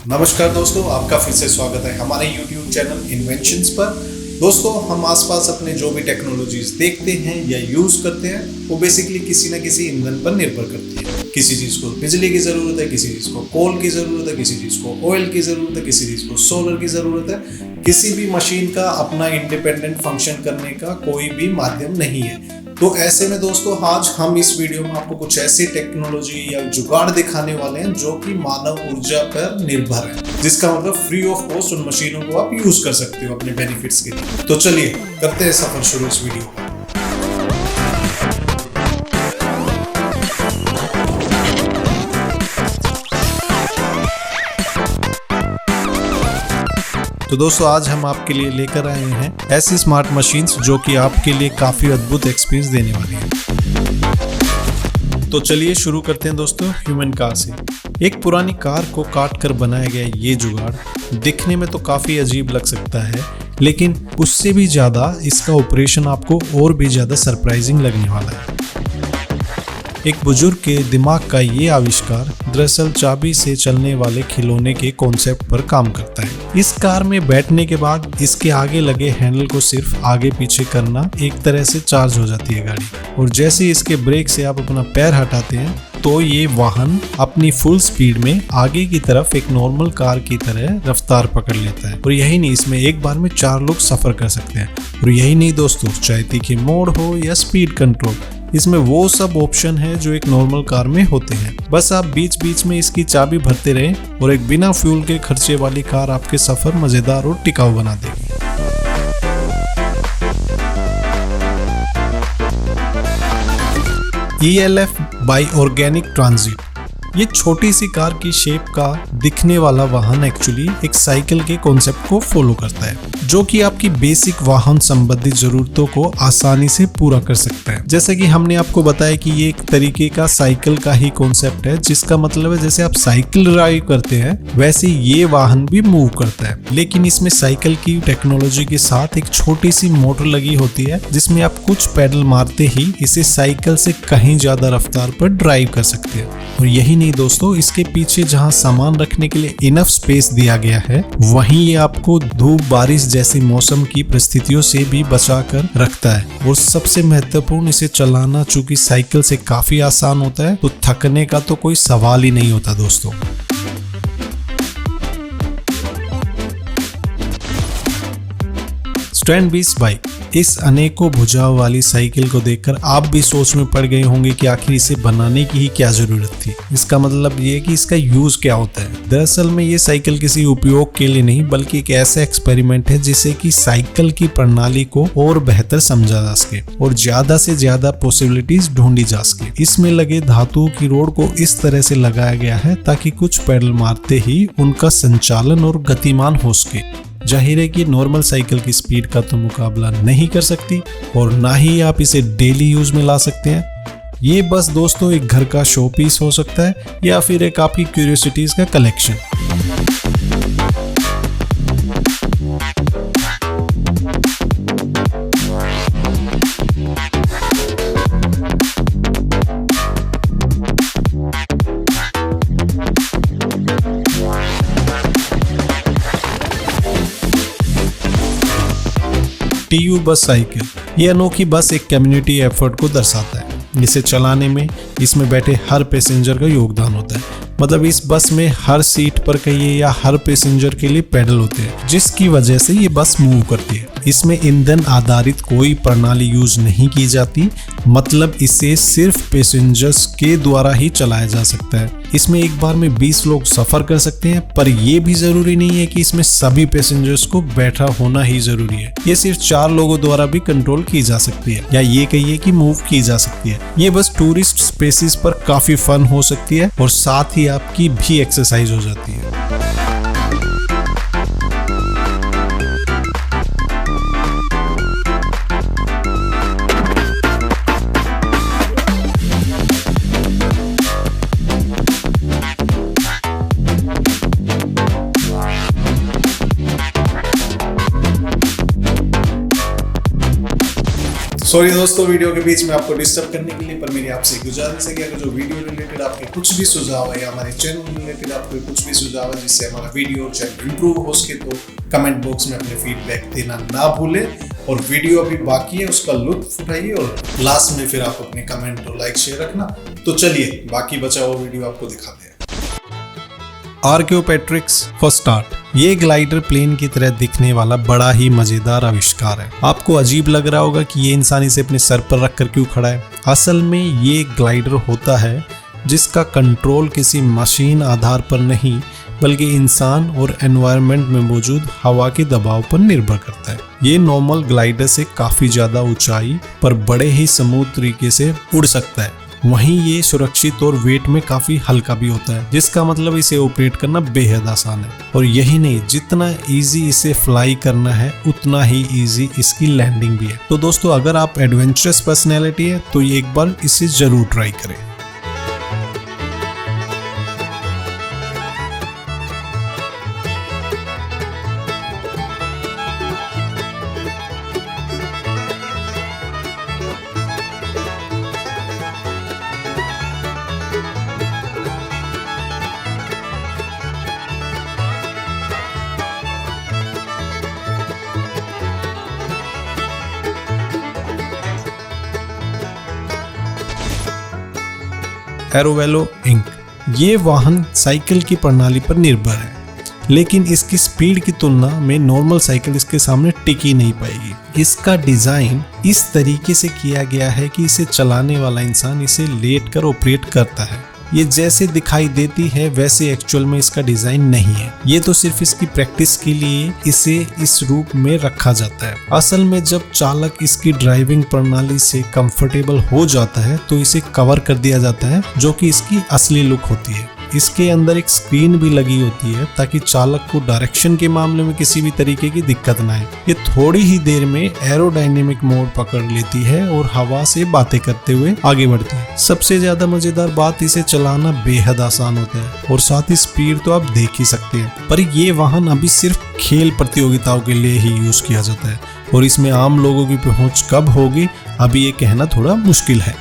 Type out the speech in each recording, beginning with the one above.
नमस्कार दोस्तों, आपका फिर से स्वागत है हमारे YouTube चैनल इन्वेंशंस पर। दोस्तों, हम आसपास अपने जो भी टेक्नोलॉजीज देखते हैं या यूज़ करते हैं वो बेसिकली किसी न किसी ईंधन पर निर्भर करती है। किसी चीज़ को बिजली की ज़रूरत है, किसी चीज़ को कोल की ज़रूरत है, किसी चीज़ को ऑयल की ज़रूरत है, किसी चीज़ को सोलर की ज़रूरत है। किसी भी मशीन का अपना इंडिपेंडेंट फंक्शन करने का कोई भी माध्यम नहीं है। तो ऐसे में दोस्तों, आज हम इस वीडियो में आपको कुछ ऐसी टेक्नोलॉजी या जुगाड़ दिखाने वाले हैं जो कि मानव ऊर्जा पर निर्भर है, जिसका मतलब फ्री ऑफ कॉस्ट उन मशीनों को आप यूज कर सकते हो अपने बेनिफिट्स के लिए। तो चलिए करते हैं सफर शुरू इस वीडियो का। तो दोस्तों, आज हम आपके लिए लेकर आए हैं ऐसी स्मार्ट मशीन्स जो कि आपके लिए काफ़ी अद्भुत एक्सपीरियंस देने वाली है। तो चलिए शुरू करते हैं दोस्तों ह्यूमन कार से। एक पुरानी कार को काट कर बनाया गया ये जुगाड़ दिखने में तो काफ़ी अजीब लग सकता है, लेकिन उससे भी ज़्यादा इसका ऑपरेशन आपको और भी ज़्यादा सरप्राइजिंग लगने वाला है। एक बुजुर्ग के दिमाग का ये आविष्कार दरअसल चाबी से चलने वाले खिलौने के कॉन्सेप्ट पर काम करता है। इस कार में बैठने के बाद इसके आगे लगे हैंडल को सिर्फ आगे पीछे करना एक तरह से चार्ज हो जाती है गाड़ी, और जैसे ही इसके ब्रेक से आप अपना पैर हटाते हैं तो ये वाहन अपनी फुल स्पीड में आगे की तरफ एक नॉर्मल कार की तरह रफ्तार पकड़ लेता है। और यही नहीं, इसमें एक बार में 4 लोग सफर कर सकते हैं। और यही नहीं दोस्तों, चाहे तीखे मोड़ हो या स्पीड कंट्रोल, इसमें वो सब ऑप्शन है जो एक नॉर्मल कार में होते हैं। बस आप बीच बीच में इसकी चाबी भरते रहें और एक बिना फ्यूल के खर्चे वाली कार आपके सफर मजेदार और टिकाऊ बना देगी। ELF बाई ऑर्गेनिक ट्रांजिट, ये छोटी सी कार की शेप का दिखने वाला वाहन एक्चुअली एक साइकिल के कॉन्सेप्ट को फॉलो करता है, जो कि आपकी बेसिक वाहन संबंधित जरूरतों को आसानी से पूरा कर सकता है। जैसे कि हमने आपको बताया कि ये एक तरीके का साइकिल का ही कॉन्सेप्ट है, जिसका मतलब है जैसे आप साइकिल ड्राइव करते हैं वैसे ये वाहन भी मूव करता है। लेकिन इसमें साइकिल की टेक्नोलॉजी के साथ एक छोटी सी मोटर लगी होती है, जिसमें आप कुछ पैडल मारते ही इसे साइकिल से कहीं ज्यादा रफ्तार पर ड्राइव कर सकते हैं। और यही नहीं दोस्तों, इसके पीछे जहां सामान रखने के लिए इनफ स्पेस दिया गया है, वहीं ये आपको धूप बारिश जैसी मौसम की परिस्थितियों से भी बचाकर रखता है। और सबसे महत्वपूर्ण, इसे चलाना चूंकि साइकिल से काफी आसान होता है, तो थकने का तो कोई सवाल ही नहीं होता दोस्तों। स्टैंड बीस्ट बाइक, इस अनेकों भुजाओं वाली साइकिल को देखकर आप भी सोच में पड़ गए होंगे कि आखिर इसे बनाने की ही क्या जरूरत थी। इसका मतलब ये है कि इसका यूज क्या होता है। दरअसल में ये साइकिल किसी उपयोग के लिए नहीं, बल्कि एक ऐसा एक्सपेरिमेंट है जिससे कि साइकिल की प्रणाली को और बेहतर समझा जा सके और ज्यादा से ज्यादा पॉसिबिलिटीज ढूंढी जा सके। इसमें लगे धातुओं की रोड को इस तरह से लगाया गया है ताकि कुछ पैडल मारते ही उनका संचालन और गतिमान हो सके। जाहिर है कि नॉर्मल साइकिल की स्पीड का तो मुकाबला नहीं कर सकती, और ना ही आप इसे डेली यूज में ला सकते हैं। ये बस दोस्तों एक घर का शो पीस हो सकता है या फिर एक आपकी क्यूरियोसिटीज का कलेक्शन। TU बस साइकिल, ये अनोखी बस एक कम्युनिटी एफर्ट को दर्शाता है। इसे चलाने में इसमें बैठे हर पैसेंजर का योगदान होता है। मतलब इस बस में हर सीट पर कहिए या हर पैसेंजर के लिए पैडल होते हैं, जिसकी वजह से ये बस मूव करती है। इसमें ईंधन आधारित कोई प्रणाली यूज नहीं की जाती, मतलब इसे सिर्फ पैसेंजर्स के द्वारा ही चलाया जा सकता है। इसमें एक बार में 20 लोग सफर कर सकते हैं, पर यह भी जरूरी नहीं है कि इसमें सभी पैसेंजर्स को बैठा होना ही जरूरी है। ये सिर्फ 4 लोगों द्वारा भी कंट्रोल की जा सकती है, या ये कहिए कि मूव की जा सकती है। ये बस टूरिस्ट स्पेसिस पर काफी फन हो सकती है और साथ ही आपकी भी एक्सरसाइज हो जाती है। सॉरी दोस्तों वीडियो के बीच में आपको डिस्टर्ब करने के लिए, पर मेरी आपसे गुजारिश है कि अगर जो वीडियो रिलेटेड आपके कुछ भी सुझाव है या हमारे चैनल रिलेटेड आपको कुछ भी सुझाव है जिससे हमारा वीडियो और चैनल इंप्रूव हो सके, तो कमेंट बॉक्स में अपने फीडबैक देना ना भूलें। और वीडियो अभी बाकी है, उसका लुत्फ उठाइए और लास्ट में फिर आप अपने कमेंट और लाइक शेयर रखना। तो चलिए बाकी बचा हुआ वीडियो आपको दिखाते हैं। आर्कियोपेट्रिक्स फॉर स्टार्ट, ये ग्लाइडर प्लेन की तरह दिखने वाला बड़ा ही मजेदार आविष्कार है। आपको अजीब लग रहा होगा कि ये इंसान इसे अपने सर पर रखकर क्यों खड़ा है। असल में ये ग्लाइडर होता है जिसका कंट्रोल किसी मशीन आधार पर नहीं बल्कि इंसान और एनवायरनमेंट में मौजूद हवा के दबाव पर निर्भर करता है। ये नॉर्मल ग्लाइडर से काफी ज्यादा ऊंचाई पर बड़े ही स्मूथ तरीके से उड़ सकता है। वहीं ये सुरक्षित और वेट में काफी हल्का भी होता है, जिसका मतलब इसे ऑपरेट करना बेहद आसान है। और यही नहीं, जितना इजी इसे फ्लाई करना है उतना ही इजी इसकी लैंडिंग भी है। तो दोस्तों अगर आप एडवेंचरस पर्सनैलिटी है तो ये एक बार इसे जरूर ट्राई करें। एरोवेलो इंक, ये वाहन साइकिल की प्रणाली पर निर्भर है, लेकिन इसकी स्पीड की तुलना में नॉर्मल साइकिल इसके सामने टिक ही नहीं पाएगी। इसका डिजाइन इस तरीके से किया गया है कि इसे चलाने वाला इंसान इसे लेटकर ऑपरेट करता है। ये जैसे दिखाई देती है वैसे एक्चुअल में इसका डिजाइन नहीं है। ये तो सिर्फ इसकी प्रैक्टिस के लिए इसे इस रूप में रखा जाता है। असल में जब चालक इसकी ड्राइविंग प्रणाली से कंफर्टेबल हो जाता है तो इसे कवर कर दिया जाता है, जो कि इसकी असली लुक होती है। इसके अंदर एक स्क्रीन भी लगी होती है ताकि चालक को डायरेक्शन के मामले में किसी भी तरीके की दिक्कत ना आए। ये थोड़ी ही देर में एरोडायनेमिक मोड पकड़ लेती है और हवा से बातें करते हुए आगे बढ़ती है। सबसे ज्यादा मजेदार बात, इसे चलाना बेहद आसान होता है और साथ ही स्पीड तो आप देख ही सकते हैं। पर ये वाहन अभी सिर्फ खेल प्रतियोगिताओं के लिए ही यूज किया जाता है और इसमें आम लोगों की पहुंच कब होगी अभी ये कहना थोड़ा मुश्किल है।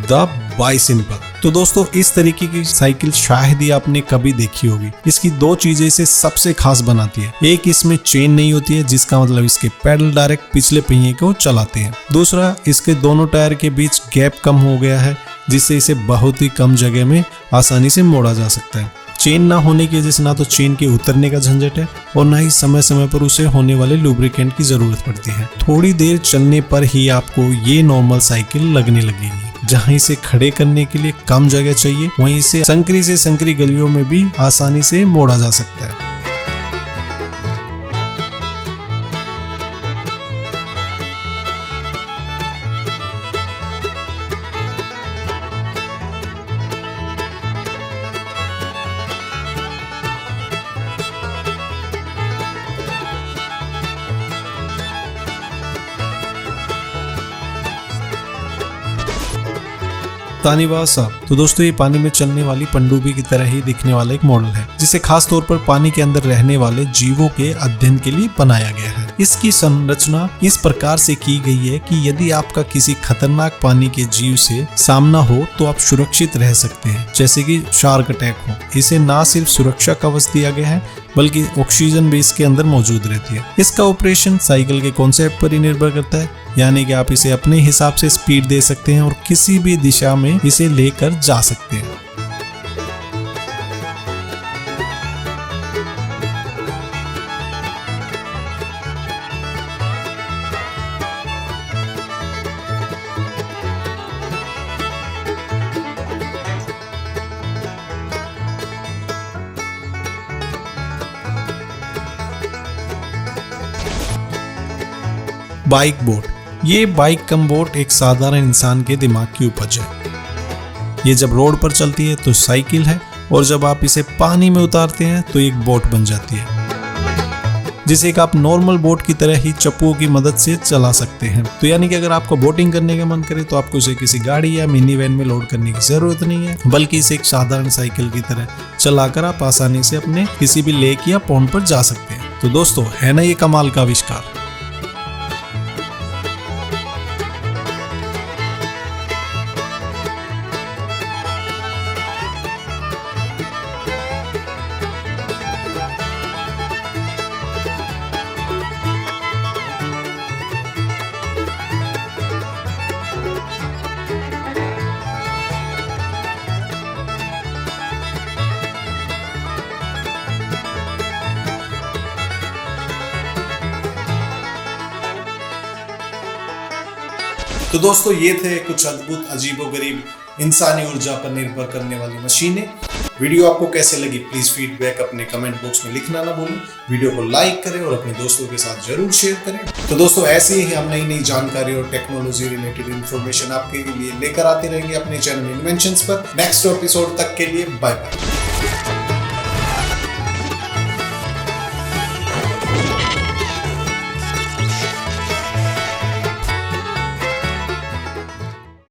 द बाइसिंपल, तो दोस्तों इस तरीके की साइकिल शायद ही आपने कभी देखी होगी। इसकी दो चीजें इसे सबसे खास बनाती है। एक, इसमें चेन नहीं होती है, जिसका मतलब इसके पैडल डायरेक्ट पिछले पहिए को चलाते हैं। दूसरा, इसके दोनों टायर के बीच गैप कम हो गया है, जिससे इसे बहुत ही कम जगह में आसानी से मोड़ा जा सकता है। चेन ना होने की वजह से ना तो चेन के उतरने का झंझट है और ना ही समय समय पर उसे होने वाले लुब्रिकेंट की जरूरत पड़ती है। थोड़ी देर चलने पर ही आपको ये नॉर्मल साइकिल लगने लगेगी। जहाँ इसे खड़े करने के लिए कम जगह चाहिए, वहीं इसे संकरी से संकरी गलियों में भी आसानी से मोड़ा जा सकता है। तानिवासा, तो दोस्तों ये पानी में चलने वाली पनडुब्बी की तरह ही दिखने वाला एक मॉडल है, जिसे खास तौर पर पानी के अंदर रहने वाले जीवों के अध्ययन के लिए बनाया गया है। इसकी संरचना इस प्रकार से की गई है कि यदि आपका किसी खतरनाक पानी के जीव से सामना हो तो आप सुरक्षित रह सकते हैं, जैसे कि शार्क अटैक हो। इसे ना सिर्फ सुरक्षा कवच दिया गया है बल्कि ऑक्सीजन भी इसके अंदर मौजूद रहती है। इसका ऑपरेशन साइकिल के कॉन्सेप्ट पर ही निर्भर करता है, यानी कि आप इसे अपने हिसाब से स्पीड दे सकते हैं और किसी भी दिशा में इसे लेकर जा सकते हैं। बाइक बोट, ये बाइक कम बोट एक साधारण इंसान के दिमाग की उपज है। ये जब रोड पर चलती है तो साइकिल है और जब आप इसे पानी में उतारते हैं तो एक बोट बन जाती है, जिसे एक आप नॉर्मल बोट की तरह ही चप्पुओं की मदद से चला सकते हैं। तो यानी कि अगर आपको बोटिंग करने का मन करे तो आपको इसे किसी गाड़ी या मिनी वैन में लोड करने की जरूरत नहीं है, बल्कि इसे एक साधारण साइकिल की तरह चलाकर आप आसानी से अपने किसी भी लेक या पॉन्ड पर जा सकते हैं। तो दोस्तों, है ना ये कमाल का आविष्कार। तो दोस्तों ये थे कुछ अद्भुत अजीबोगरीब इंसानी ऊर्जा पर निर्भर करने वाली मशीनें। वीडियो आपको कैसे लगी प्लीज फीडबैक अपने कमेंट बॉक्स में लिखना ना भूलें। वीडियो को लाइक करें और अपने दोस्तों के साथ जरूर शेयर करें। तो दोस्तों ऐसे ही हम नई जानकारी और टेक्नोलॉजी रिलेटेड इंफॉर्मेशन आपके लिए लेकर आते रहेंगे अपने चैनल इन्वेंशंस पर। नेक्स्ट एपिसोड तक के लिए बाय बाय।